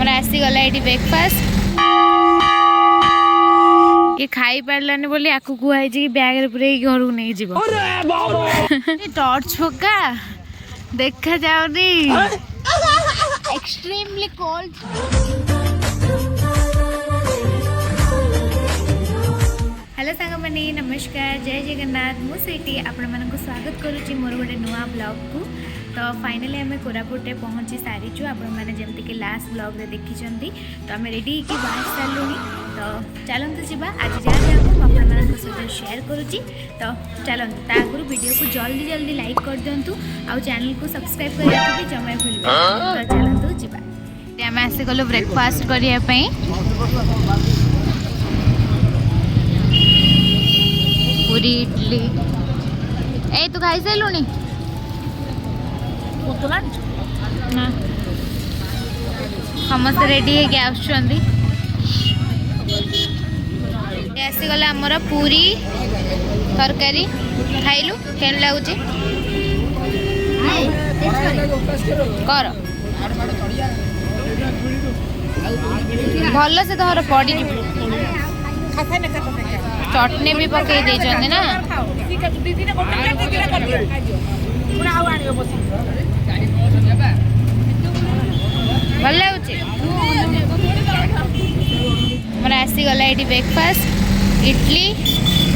आमर आसीगला ये ब्रेकफास्ट ये खाई पारानी बोली आपको कहुई कि बैग पूरे घर को नहीं जीव टर्च पका देखा जाऊनी एक्सट्रीमली कोल्ड। हेलो सांग मैंने नमस्कार जय जगन्नाथ मु स्वीटी आपण मानक स्वागत करुच्ची मोर गोटे नुआ ब्लॉग को। तो फाइनली आम कोरापुटे पहुँची सारीचु आपण मैंने जमती कि लास्ट ब्लॉग रे देखी तो आम रेडी कि बाहर सारूँ। तो चलते जी आज जहाँ जहाँ आपण सहित शेयर करुच्ची। तो चलते आगुरी वीडियो को जल्दी जल्दी लाइक कर दिंतु आउ चैनल को सब्सक्राइब करने भी जमा भूल। तो चलते जी आम आसीगलु ब्रेकफास्ट करने पूरी इडली ए तू खाई सारूनी ना समस्त रेडी है आसीगला आमर पूरी तरकारी खाइलु केन लगुच कर भल से तोहर पड़ी चटनी भी पकई देछन ना भल लगुचे मोर आसीगला ये ब्रेकफास्ट इडली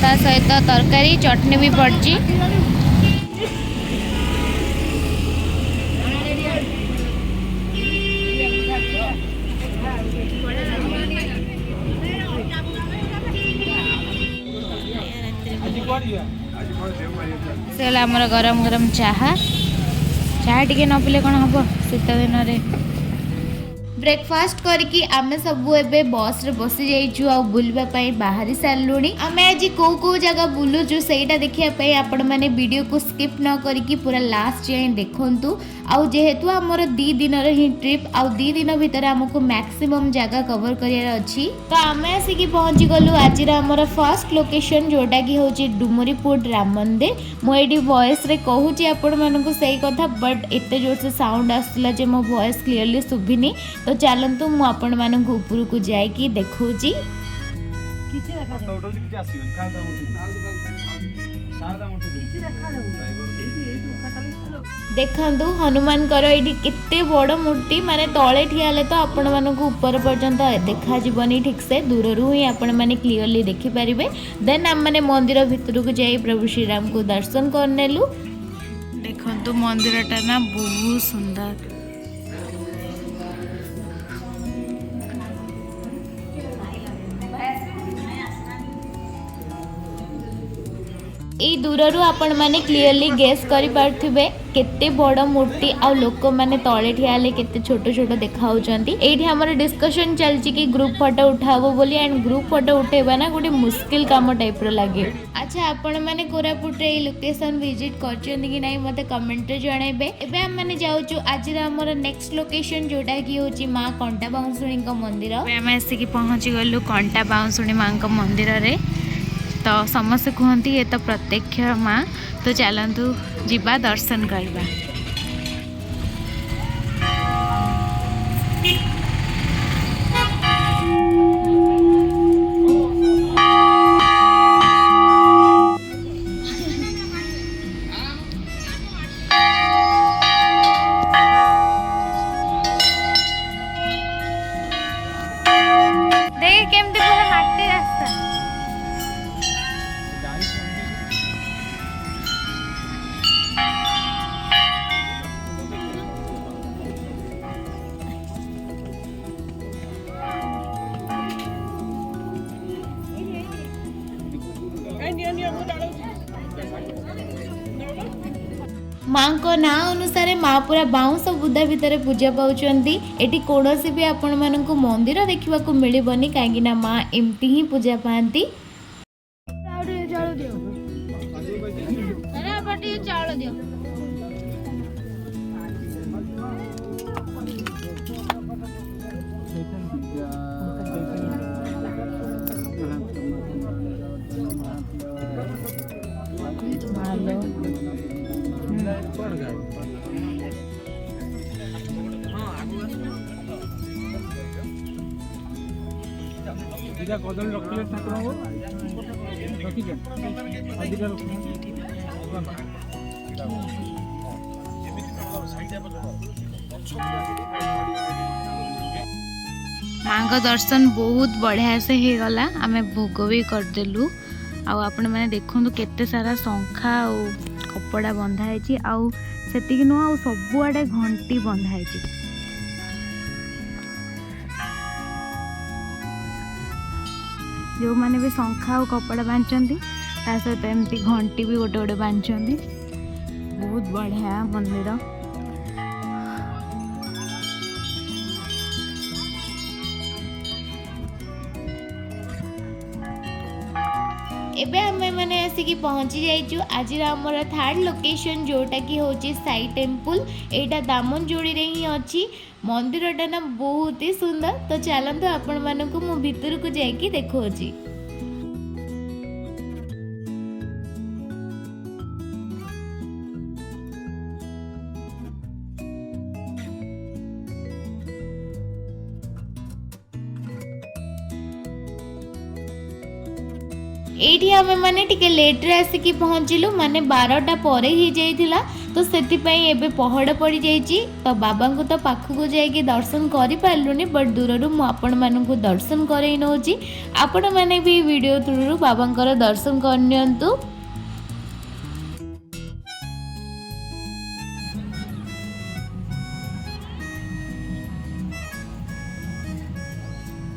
ता सहित तरकारी चटनी भी पड़ी। आमर गरम गरम चाहा चाहा टी न पीले कौन हम शीत दिन में ब्रेकफास्ट करके आमे सबू एबे बस रे बसी जाइछु आ बुलबा बाहरी सारूनी। आमे आज को जगह बुलुचु सेटा देखिया पई आपण माने वीडियो को स्किप न करके पूरा लास्ट जाए देखंतु। आउ जेहेतु हमर 2 दिन ही ट्रिप आउ 2 दिन भीतर हमको मैक्सिमम जगह कवर करियार अछि। तो आमे आसिकी पहुंची गलु आज हमर फर्स्ट लोकेशन जोटा की होची डुमरीपुर राम मंदिर। मो एडी वॉइस रे कहूची आपण मानको सही कथा बट एते जोर से साउंड आसला जे मो वॉइस क्लियरली सुभिनी। तो चलतु मु आपण मानक ऊपर को जाई कि देखौची देखंतु हनुमान कर ये केते बड़ मूर्ति माने तले ठियाले तो आपण मानक ऊपर पर्यंत देखा जीवनी ठीक से दूर रू ही आपण माने क्लियरली देखि परिबे। देन हम माने मंदिर भितर को जाई प्रभु श्री राम को दर्शन करनेलु। देखंतु मंदिरटा ना बहुत सुंदर ई दूररू आपण माने क्लियरली गेस करि पारथिबे केते बड़ मूर्ति आ लोक माने तळे ठियाले केते छोटो छोटो देखा होचंती। एठी हमर डिस्कशन चलची कि ग्रुप फोटो उठाबो बोली एंड ग्रुप फोटो उठेबा ना गोटे मुश्किल काम टाइप रो लागे। अच्छा आपण माने कोरापुट रे लोकेशन विजिट करचंती कि नाही मते कमेंट रे जणाइबे। एबे हम माने जाउचु आज रा हमर नेक्स्ट लोकेशन जोटा कि होची मां कंटा बाउंसुणी का मंदिर। हम आसी कि पहुंची गलु कंटा बाउंसुणी मां का मंदिर रे। तो समस्त कहती ये तो प्रत्यक्ष माँ। तो चलतु जीवा दर्शन करवा। देख केमती पूरा माटी रास्ता माँ को ना अनुसार माँ पूरा बाउंस बुदा भितर पूजा पाउचंती। एटी कोनोसी भी आपण मानकु मंदिर देखिबा को मिलिबनी काहेकि ना माँ एमती ही पूजा पाती। दिटा कदली रखिले ठाकुर को रखिले दिटा माँ का दर्शन बहुत बढ़िया से हो गला। आमे भोग भी करदेलु। आपण मैंने देखु केते सारा शंखा और कपड़ा बंधाई से नुह सबुआडे घंटी बंधाई। जो मैंने भी शंखा और कपड़ा बांधते सहित एमती घंटी भी गोटे गोटे बांधते। बहुत बढ़िया मंदिर। एबे हमें मैंने आसिक पहुँची जाइचु आज आमर थर्ड लोकेशन जोटा कि होची साई टेम्पल। एटा दामनजोड़ी रे ही अच्छी मंदिरटा ना बहुत ही सुंदर। तो चलते आपण मानक मु भीतर को जाइकी देखौची। एठी आमे माने टिके लेट रे आसिकी पहुँचिलु माने 12टा परे ही जाइथिला। तो सेति पई एबे पहड़ पड़ी जाइची। तो बाबा को तो पाखु जाइकी दर्शन करि पारलुनी बट दूररु मु आपण मानकु दर्शन करई नउची। आपण माने भी वीडियो थ्रू बाबांकर दर्शन करनियंतु।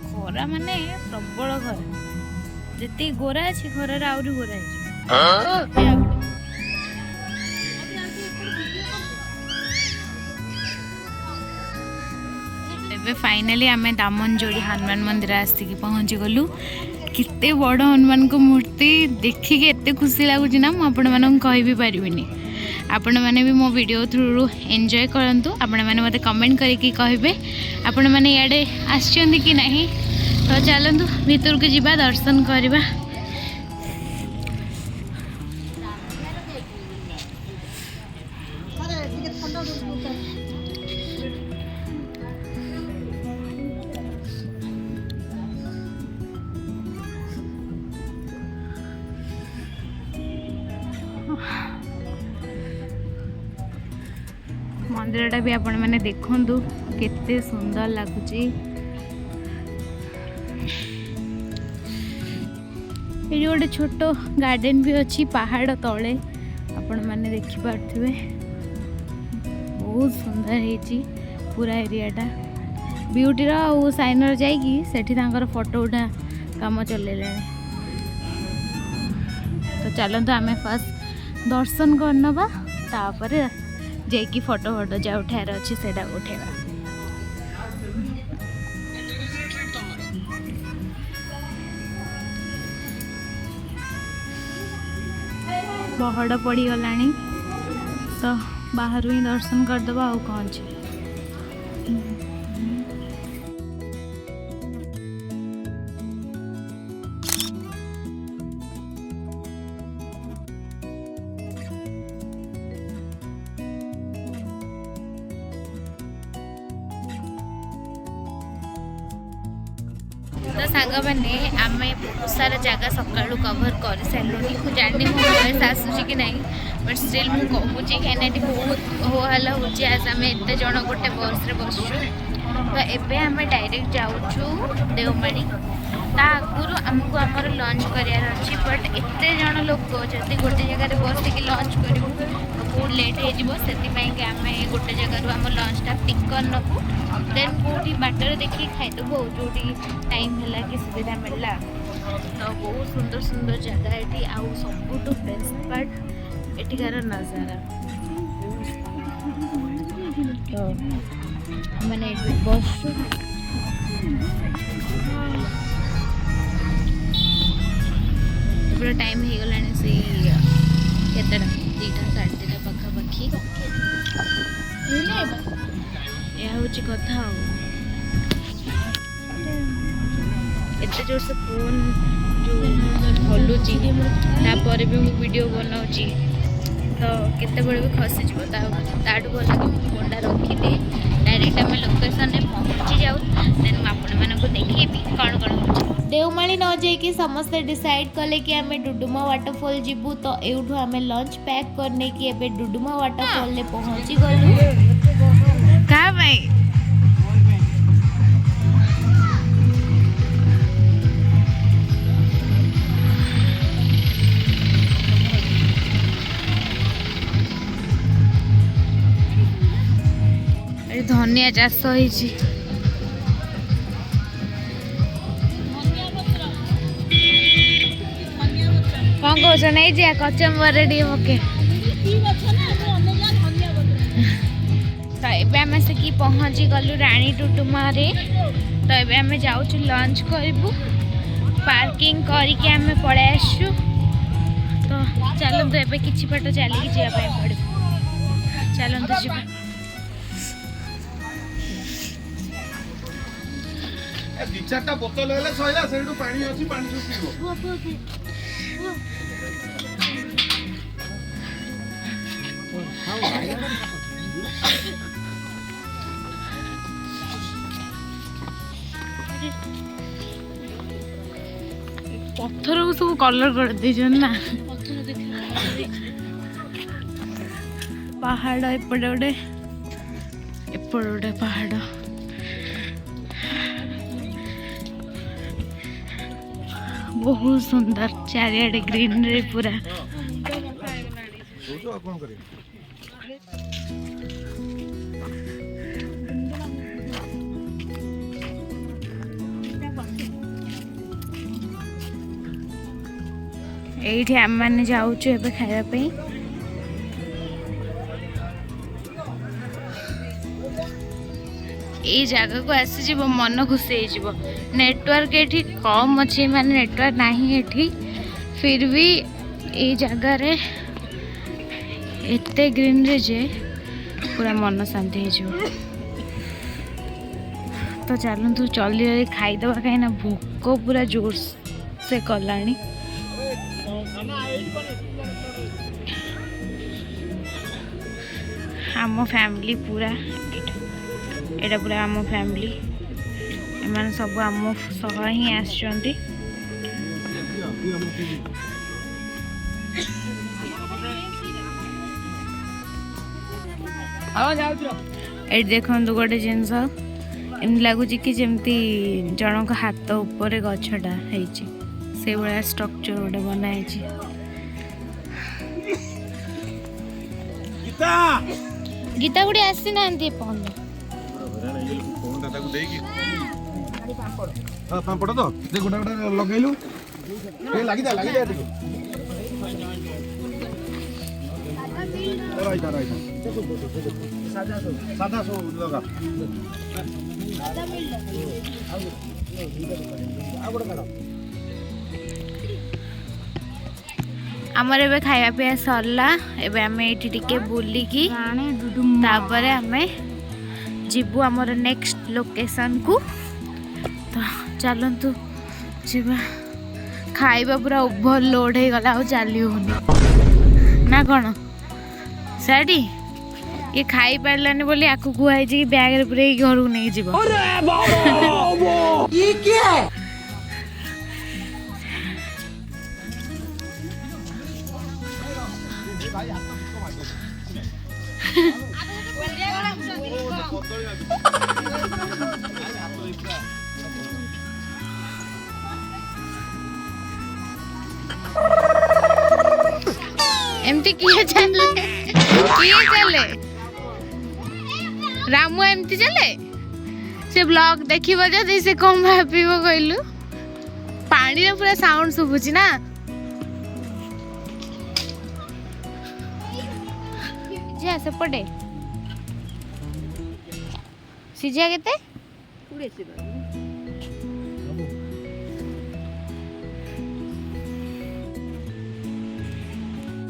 खरा माने प्रबल घर जिते गोरा अच्छी घर आहरी गोरा एबे फाइनली आमे दामनजोड़ी हनुमान मंदिर आसिक पहुँची गलु। केते बड़ हनुमान को मूर्ति देखिक एते खुशी लगुच ना मुझे कह भी पारिनी। आपण मैंने भी मो वीडियो थ्रू एंजॉय करंतु। आपण मैंने मते कमेंट करके कहबे आपण मैंने इयाडे आछंती कि नहीं। तो चलतु भीतर को जीवा दर्शन करवा। मंदिरटा भी आपण मैंने देखंतु केते सुंदर लगुची। ये गोटे छोट गार्डन भी अच्छी पहाड़ तले आपण मैंने देखि पार्थिबे। बहुत सुंदर है पूरा एरियाटा। ब्यूटीर और साइनर जाइकी सेठी तांकर फोटो उठा काम चलेले। तो चलते आमे फर्स्ट दर्शन करनबा तापर जाइकी फोटो फोटो जा उठार अच्छी से उठेगा। पहड़ पड़ी गलानी तो बाहर ही दर्शन करदबा आउ कौन छे। तो सांग मैंने आम बहुत सारा जगह सका कवर कर सारे। मुझे जानी मो वॉइस आसूँ कि नहीं बट स्टिल मुझे कहूँ कहीं बहुत हो हल्ला हो। आज आम एत जन गोटे बस रे बसु। तो एबे आम डायरेक्ट जाऊँ देवमाणी। ता आगुरी आमको आमर लंच करार अच्छी बट एत जन लोक जब गोटे जगार बस के लंच करूँ तो बहुत लेट हो से आम गोटे जगार आम लंचटा पिक कर नबू। देन कौटी बाटर देखिए खाईदेबू जो टाइम है कि सुविधा मिलला। तो बहुत सुंदर सुंदर जगह ये आउ सब बेस्ट पार्ट एठिकार नजारा। तो मैंने बस पूरा टाइम हो गला से केतटा 2टा 2:30 पाखापाखि। यह हूँ कथा एत जोर से फोन जो हलुची तापर भी मुझे वीडियो बनाऊँगी तो केते बड़े भी खसीज ताठू भल कि फोनटा रखिदे डायरेक्ट आम लोकेशन में पहुँची जाऊ। देन मुझे आपण मानक देखी कौन कौन हो। न जाइए समस्ते डिसाइड कले कि आम डुडुमा वाटरफॉल जीवु तो एठू आम लंच पैक करने की एबे डुडुमा वाटरफॉल ले पहुंची गलु का भाई धनिया चाष होइछि कौन कौच नहीं जा कचम्बर ओके तो ये आम से पहुँची गलु रानी डुडुमा रे तो ये आम जाऊँ लंच करूँ पार्किंग करके आम पड़े आसु तो चलतु एबे किछि बाट चलिकी जावाई पड़े चलतु जी चार्टा बोतल है सैला से पानी अच्छी पानी पीब पत्थर को सब कलर कर दीजन ना पहाड़ एपटे गोटे पहाड़ बहुत सुंदर चारियाडे ग्रीनरी पूरा एठी आम मैंने जाऊँ एबे खाया पे ये जगह को आसी मन खुशी हो नेटवर्क ये कम अच्छे माने नेटवर्क नहीं एठी फिर भी ये जगह रे एते ग्रीनरी जे पूरा मन शांति हो तो चलतु जल्दी खाईदे कहीं भोक पूरा जोर से कलानी आम फैमिली पूरा एटा पूरा आम फैमिली एमाने सब आम सह ही आसचंती ये देखो गोटे जिनस एम लगुच कि जमती जनक हाथ उपर गछटा से भाया स्ट्रक्चर गोटे बनाई गीता गुड़ी आसी ना पापड़ तो देख गोटा गोटा लगेलु लगी जा देखो सादा सो लगा आमर एबे खाया पिया सरला एबे आमे एठी टिके बुलिकी तापरे आमे जीवु आमर नेक्स्ट लोकेशन को तो चलतु जीवा खाइबा पूरा ओवरलोड हो गला आ चली होनी ना कौन साड़ी ये खाई पारलानी बोली आकु कुहाई कि बैग रे पूरे घर को नहीं जीव ये क्या है एमती किए चले रामू एमती चले से ब्लॉग देखिबो जदी से कम भाबिबो कहलु पानी रे पूरा साउंड सुबुची ना जे से पड़े सिझा केते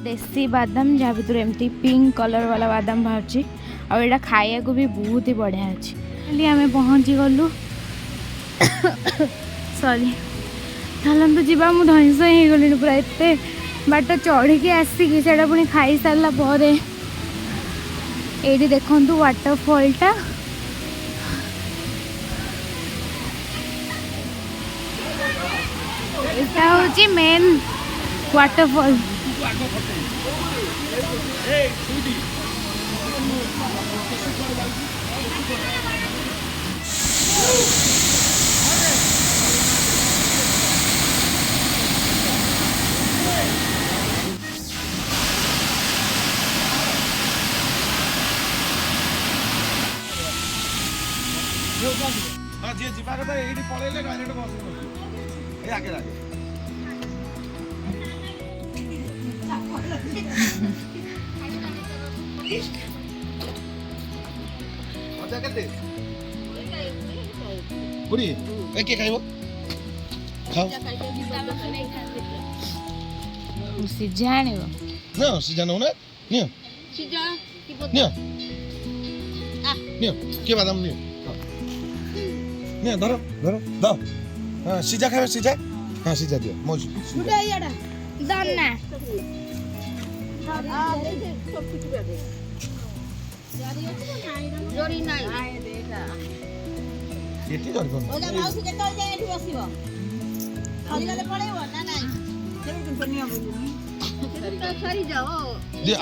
देसी बादाम जहाँ भर एमती पिंक कलर वाला बादाम बाहर और यहाँ खाया को भी बहुत ही बढ़िया अच्छे आम पहुँची गलु सॉरी चलतु जीवा मु धईस हो गली पूरा एत बाट चढ़ी आसिकी से पुणी खाई सारा पर ये देखु वाटरफॉलटा এটা হচ্ছে মেন ওয়াটারফল। ହଁ ଯିଏ ଯିବା କଥା ଏଇଠି ପଳେଇଲେ ଡାଇରେକ୍ଟ ବସ୍ ଏଇ ଆଗରେ ଆଗରେ ମଜା କେତେ ପୁରୀ ଏ କିଏ ଖାଇବ ଖାଅ ସିଝା ଆଣିବ ନିଅ ସିଝା ନଉ ନା ନିଅ ନିଅ ନିଅ କିଏ ବାଦାମ ନିଅ ନିଅ ଧର ଧର ଦ ହଁ ସିଝା ଖାଇବ ସିଝା ହଁ ସିଝା ଦିଅ ମୋ ଦନା ଏଠି ଧରିବ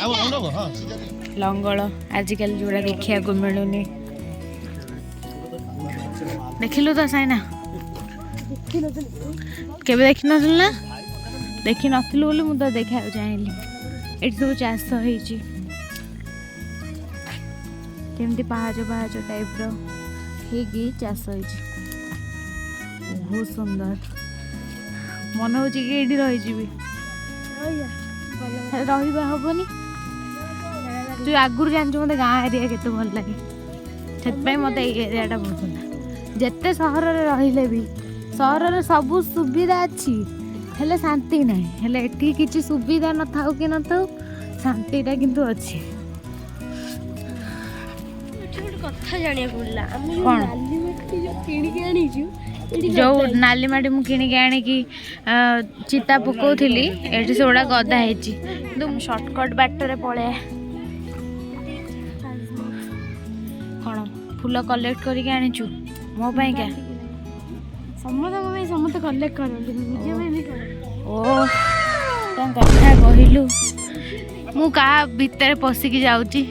ଆଉ ନବ ହଁ ସିଝା ଦିଅ ଲଙ୍ଗଳ ଆଜିକାଲି ଯୋଉଟା ଦେଖିବାକୁ ମିଳୁନି। ଦେଖିଲୁ ତ ସାଇନା କେବେ ଦେଖିନଥିଲୁ ନା? ଦେଖିନଥିଲୁ ବୋଲି ମୁଁ ତ ଦେଖିବାକୁ ଚାହିଁଲି। ଏଠି ସବୁ ଚାଷ ହେଇଛି କେମିତି ପାହାଚ ପାହାଚ ଟାଇପ୍ର ହେଇକି ଚାଷ ହେଇଛି। ବହୁତ ସୁନ୍ଦର ମନେ ହେଉଛି କି ଏଇଠି ରହିଯିବି। ରହିବା ହବନି। ତୁ ଆଗରୁ ଜାଣିଛୁ ମୋତେ ଗାଁ ଏରିଆ କେତେ ଭଲ ଲାଗେ, ସେଥିପାଇଁ ମୋତେ ଏଇ ଏରିଆଟା ବହୁତ ଭଲ ଲାଗେ। ଯେତେ ସହରରେ ରହିଲେ ବି ସହରରେ ସବୁ ସୁବିଧା ଅଛି ହେଲେ ଶାନ୍ତି ନାହିଁ। ହେଲେ ଏଠି କିଛି ସୁବିଧା ନଥାଉ କି ନଥାଉ ଶାନ୍ତିଟା କିନ୍ତୁ ଅଛି। ଏଠି ଗୋଟେ କଥା ଜାଣିବାକୁ ମିଳିଲା, ଆମେ କ'ଣ? ନାଲି ମାଟି ଯୋଉ କିଣିକି ଆଣିଛୁ ଯେଉଁ ନାଲି ମାଟି ମୁଁ କିଣିକି ଆଣିକି ଚିତା ପକାଉଥିଲି ଏଠି ସେଗୁଡ଼ା ଗଦା ହେଇଛି। କିନ୍ତୁ ମୁଁ ସର୍ଟକଟ୍ ବାଟରେ ପଳେଇ କ'ଣ ଫୁଲ କଲେକ୍ଟ କରିକି ଆଣିଛୁ ମୋ ପାଇଁକା? ସମସ୍ତଙ୍କ ପାଇଁ ସମସ୍ତେ କଲେକ୍ଟ କରନ୍ତି, ନିଜ ପାଇଁ ବି କରନ୍ତି। ଓ କ'ଣ କଥା କହିଲୁ, ମୁଁ କାହା ଭିତରେ ପଶିକି ଯାଉଛି।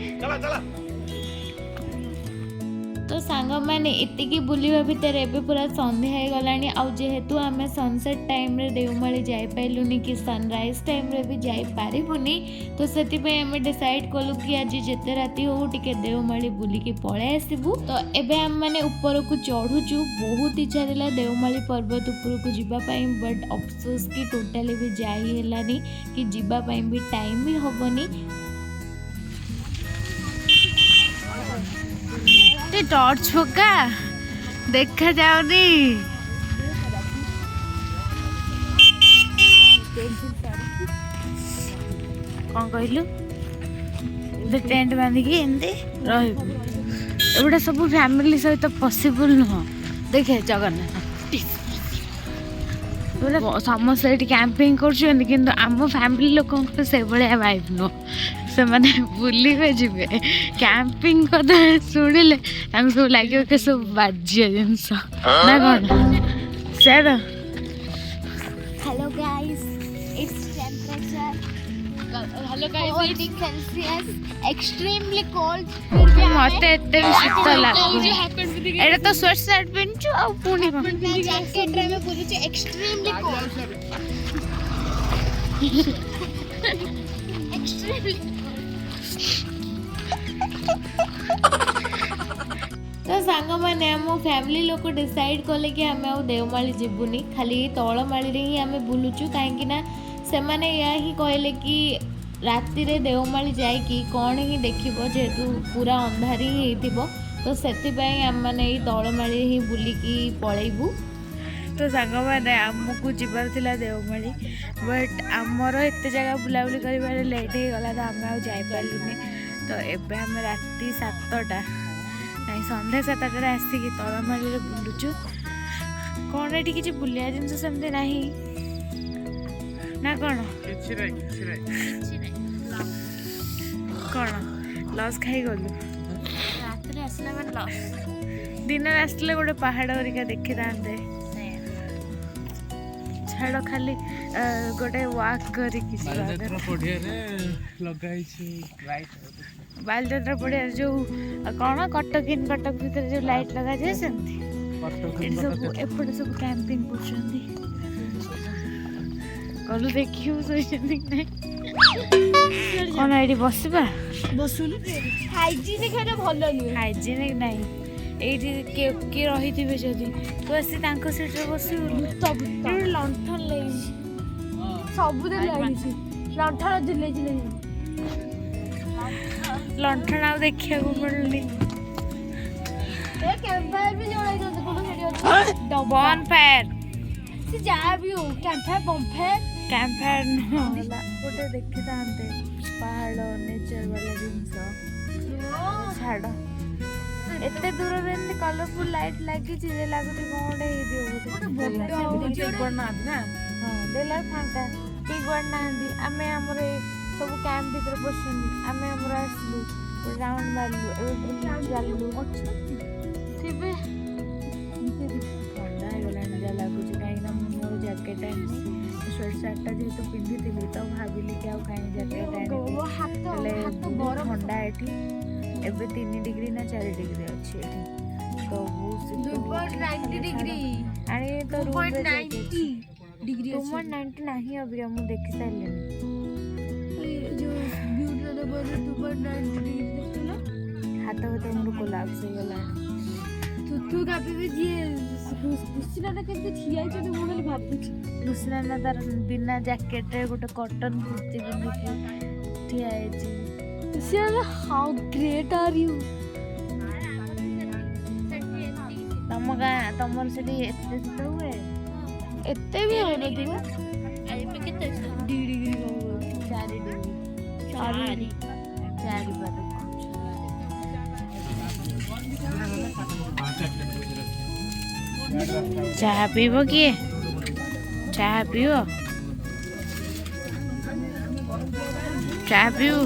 ତ ସାଙ୍ଗମାନେ ଏତିକି ବୁଲିବା ଭିତରେ ଏବେ ପୁରା ସନ୍ଧ୍ୟା ହେଇଗଲାଣି। ଆଉ ଯେହେତୁ ଆମେ ସନସେଟ୍ ଟାଇମ୍ରେ ଦେଓମାଳି ଯାଇପାରିଲୁନି କି ସନରାଇଜ୍ ଟାଇମ୍ରେ ବି ଯାଇପାରିବୁନି, ତ ସେଥିପାଇଁ ଆମେ ଡିସାଇଡ଼୍ କଲୁ କି ଆଜି ଯେତେ ରାତି ହଉ ଟିକେ ଦେଓମାଳି ବୁଲିକି ପଳେଇ ଆସିବୁ। ତ ଏବେ ଆମେମାନେ ଉପରକୁ ଚଢ଼ୁଛୁ। ବହୁତ ଇଚ୍ଛା ଥିଲା ଦେଓମାଳି ପର୍ବତ ଉପରକୁ ଯିବା ପାଇଁ, ବଟ୍ ଅଫସୋସ କି ଟୋଟାଲି ବି ଯାଇ ହେଲାନି କି ଯିବା ପାଇଁ ବି ଟାଇମ୍ ବି ହେବନି। ଟର୍ଚ୍ଚ ପକା ଦେଖାଯାଉନି। କ'ଣ କହିଲୁ? ଟେଣ୍ଟ ବାନ୍ଧିକି ଏମିତି ରହିବୁ। ଏଗୁଡ଼ା ସବୁ ଫ୍ୟାମିଲି ସହିତ ପସିବୁଲ ନୁହଁ। ଦେଖେ ଜଗନ୍ନାଥ ସମସ୍ତେ ଏଠି କ୍ୟାମ୍ପିଂ କରୁଛନ୍ତି, କିନ୍ତୁ ଆମ ଫ୍ୟାମିଲି ଲୋକଙ୍କର ସେଭଳିଆ ଭାଇବ୍ ନୁହଁ। ସେମାନେ ବୁଲିବେ ଯିବେ, କ୍ୟାମ୍ପିଂ କଥା ଶୁଣିଲେ ତାଙ୍କୁ ସବୁ ଲାଗିବ କି ସବୁ ବାଜ୍ୟ ଜିନିଷ ନା କ'ଣ? ସେୟା Hello guys, it's temperature. Hello guys, 40 Celsius, extremely cold. ମତେ ଏତେ ବି ଶୀତ ଲାଗୁନି। ଏଇଟା ତ ସ୍ୱେଟ୍ ସାର୍ଟ ପିନ୍ଧୁଛୁ ଆଉ ପୁଣି କ'ଣ? ଜ୍ୟାକେଟରେ ଆମେ ବୁଲୁଛୁ, extremely cold. Extremely. ତ ସାଙ୍ଗମାନେ ଆମ ଫ୍ୟାମିଲି ଲୋକ ଡିସାଇଡ଼୍ କଲେ କି ଆମେ ଆଉ ଦେଓମାଳି ଯିବୁନି, ଖାଲି ତଳମାଳିରେ ହିଁ ଆମେ ବୁଲୁଛୁ। କାହିଁକିନା ସେମାନେ ଏହା ହିଁ କହିଲେ କି ରାତିରେ ଦେଓମାଳି ଯାଇକି କ'ଣ ହିଁ ଦେଖିବ, ଯେହେତୁ ପୁରା ଅନ୍ଧାର ହିଁ ହେଇଥିବ। ତ ସେଥିପାଇଁ ଆମେମାନେ ଏଇ ତଳମାଳିରେ ହିଁ ବୁଲିକି ପଳେଇବୁ। ତ ସାଙ୍ଗମାନେ ଆମକୁ ଯିବାର ଥିଲା ଦେଓମାଳି, ବଟ୍ ଆମର ଏତେ ଜାଗା ବୁଲାବୁଲି କରିବାରେ ଲେଟ୍ ହେଇଗଲା, ତ ଆମେ ଆଉ ଯାଇପାରିଲୁନି। ତ ଏବେ ଆମେ ରାତି 7ଟା ନାଇଁ ସନ୍ଧ୍ୟା 7ଟାରେ ଆସିକି ତଳମାଳିରେ ବୁଲୁଛୁ। କ'ଣ ଏଠି କିଛି ବୁଲିବା ଜିନିଷ ସେମିତି ନାହିଁ ନା କ'ଣ? କ'ଣ ଲସ୍ ଖାଇଗଲୁ? ରାତିରେ ଆସିଲା ମାନେ ଲସ୍। ଦିନରେ ଆସିଥିଲେ ଗୋଟେ ପାହାଡ଼ ହେରିକା ଦେଖିଥାନ୍ତେ। ଛାଡ଼ ଖାଲି ଗୋଟେ ୱାକ୍ କରିକି ବାଲିଯାତ୍ରା ପଡ଼ିଆରେ ଲଗାଇଛୁ ଲାଇଟ୍। ବାଲିଯାତ୍ରା ପଡ଼ିଆରେ ଯୋଉ କ'ଣ କଟକ ଭିତରେ ଯୋଉ ଲାଇଟ୍ ଲଗାଯାଏ ସେମିତି ଏଠି ସବୁ ଏପଟେ ସବୁ କ୍ୟାମ୍ପିଂ କରୁଛନ୍ତି। ଗଲୁ ଦେଖିବୁ ଶୋଇଛନ୍ତି କି ନାହିଁ। କ'ଣ ଏଇଠି ବସିବା? ବସୁନୁ ହାଇଜିନିକ୍ ହେଲେ ଭଲ ନୁହେଁ। ହାଇଜେନିକ୍ ନାହିଁ ଏଇଠି କିଏ ରହିଥିବେ ଯଦି ତୁ ଆସି ତାଙ୍କ ସିଟ୍ରେ ବସିବୁ। ଲଣ୍ଠନ ଲାଗିଛି ସବୁଦିନ ଲାଗିଛି ଲଣ୍ଠନ ଝୁଲେଇଛି ଲଣ୍ଠନ ଆଉ ଦେଖିବାକୁ ମିଳୁନି। କ୍ୟାମ୍ପଫାୟାର ବି ଜଳାଇଛନ୍ତି କ'ଣ ସେଠି ଅଛି ବନ୍ ଫାୟାର ସେ ଯାହା ବି ହଉ କ୍ୟାମ୍ପଫାୟାର ବମ୍ଫାୟାର କ୍ୟାମ୍ପଫାୟାର ନହେଲା ଗୋଟେ ଦେଖିଥାନ୍ତେ ପାହାଡ଼ ନେଚର ବାଲା ଜିନିଷ। ଛାଡ଼ ଏତେ ଦୂରରେ ଏମିତି କଲରଫୁଲ ଲାଇଟ୍ ଲାଗିଛି ଯେ ଲାଗୁଛି କ'ଣ ଗୋଟେ ହେଇଥିବ ବୋଧେ। ହଁ ଦେଲା ଫାଙ୍କା କେହି କୁଆଡ଼େ ନାହାନ୍ତି। ଆମେ ଆମର ଏ ସବୁ କ୍ୟାମ୍ପ ଭିତରେ ପଶିଛନ୍ତି। ଆମେ ଆମର ଆସିଲୁ ରାଉଣ୍ଡ ମାରିଲୁ ଏବେ ଚାଲିଲୁ ଥିବେ। ଥଣ୍ଡା ହେଇଗଲାଣି ଯାହା ଲାଗୁଛି କାହିଁକିନା ମୁଁ ମୋର ଜ୍ୟାକେଟ୍ ଆଣିଛି ସ୍ୱେଟ୍ ସାର୍ଟଟା ଯେହେତୁ ପିନ୍ଧିଥିଲି ତ ଭାବିଲି କି ଆଉ କାହିଁ ଜ୍ୟାକେଟ୍ ଆଣିବି ହେଲେ ବହୁତ ଥଣ୍ଡା ଏଠି। ଏବେ 3 ଡିଗ୍ରୀ ନା 4 ଡିଗ୍ରୀ ଅଛି ଏଠି ତ ଆଣି ତ ରୁମ୍ରେ 2.90 ନାହିଁ ଅବିକା ମୁଁ ଦେଖି ସାରିଲିଣି। ହାତ ମୋର କୋଲାପ୍ସ ହେଇଗଲାଣି। ତୁ କାପିବି ଯିଏ ଖୁସିନାଟା କେମିତି ଠିଆ ହେଇଛନ୍ତି ମୁଁ ଖାଲି ଭାବୁଛି। ଖୁସିନା ତାର ବିନା ଜ୍ୟାକେଟରେ ଗୋଟେ କଟନ କୁର୍ତ୍ତି ପିନ୍ଧିକି ଠିଆ ହେଇଛି। ଖୁସିନା ହାଉ ଗ୍ରେଟ୍ ଆର୍ ୟୁ। ତମ ଗାଁ ତମର ସେଠି ଏତେ ଶୀତ ହୁଏ? ଏତେ ବି ହଉନଥିବ। 4 ଡିଗ୍ରୀ 4 ପାରେ। ଚାହା ପିଇବ କିଏ? ଚାହା ପିଇବ? ଚାହା ପିଇବୁ?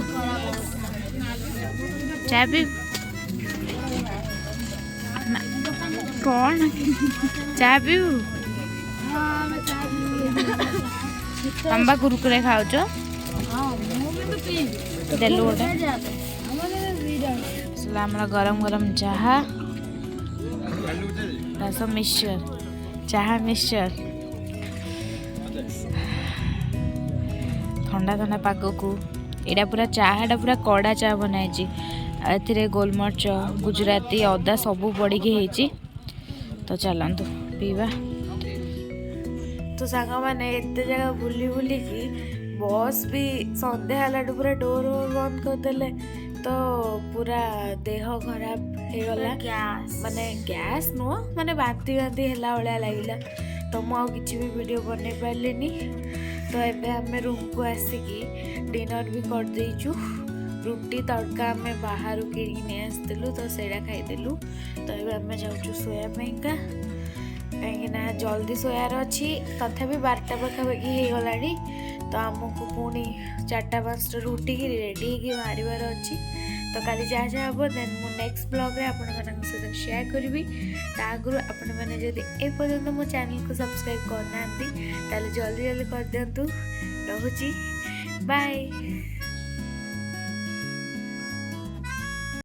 ଚାହା ପିଇବୁ? କ'ଣ ଚାହା ପିଇବୁ? ତମେ ବା କୁରୁକୁରେ ଖାଉଛ? ଦେଲୁ ଗୋଟେ ଆମର ଗରମ ଗରମ ଚାହା ରସ ମିକ୍ସଚର ଚାହା ମିକ୍ସଚର ଥଣ୍ଡା ଥଣ୍ଡା ପାଗକୁ ଏଇଟା ପୁରା ଚାହାଟା ପୁରା କଡ଼ା ଚା ବନାହେଇଛି। ଏଥିରେ ଗୋଲମରିଚ ଗୁଜୁରାତି ଅଦା ସବୁ ପଡ଼ିକି ହେଇଛି। ତ ଚାଲନ୍ତୁ ପିଇବା। ତ ସାଙ୍ଗମାନେ ଏତେ ଜାଗା ବୁଲି ବୁଲିକି ବସ୍ ବି ସନ୍ଧ୍ୟା ହେଲାଠୁ ପୁରା ଡୋର ବନ୍ଦ କରିଦେଲେ ତ ପୁରା ଦେହ ଖରାପ ହେଇଗଲା। ମାନେ ଗ୍ୟାସ୍ ନୁହଁ ମାନେ ବାନ୍ତି ହେଲା ଭଳିଆ ଲାଗିଲା। ତ ମୁଁ ଆଉ କିଛି ବି ଭିଡ଼ିଓ ବନେଇ ପାରିଲିନି। ତ ଏବେ ଆମେ ରୁମ୍କୁ ଆସିକି ଡିନର୍ ବି କରିଦେଇଛୁ। ରୁଟି ତଡ଼କା ଆମେ ବାହାରୁ କିଣିକି ନେଇ ଆସିଥିଲୁ ତ ସେଇଟା ଖାଇଦେଲୁ। ତ ଏବେ ଆମେ ଯାଉଛୁ ଶୋଇବା ପାଇଁକା କାହିଁକିନା ଜଲ୍ଦି ଶୋଇବାର ଅଛି। ତଥାପି 12ଟା ପାଖାପାଖି ହେଇଗଲାଣି। ତ ଆମକୁ ପୁଣି 4-5ଟାରୁ ଉଠିକି ରେଡ଼ି ହେଇକି ବାହାରିବାର ଅଛି। ତ କାଲି ଯାହା ଯାହା ହେବ ଦେନ୍ ମୁଁ ନେକ୍ସଟ ବ୍ଲଗ୍ରେ ଆପଣମାନଙ୍କ ସହିତ ସେୟାର କରିବି। ତା ଆଗରୁ ଆପଣମାନେ ଯଦି ଏପର୍ଯ୍ୟନ୍ତ ମୋ ଚ୍ୟାନେଲକୁ ସବସ୍କ୍ରାଇବ୍ କରିନାହାନ୍ତି ତାହେଲେ ଜଲ୍ଦି କରିଦିଅନ୍ତୁ। ରହୁଛି ବାଏ।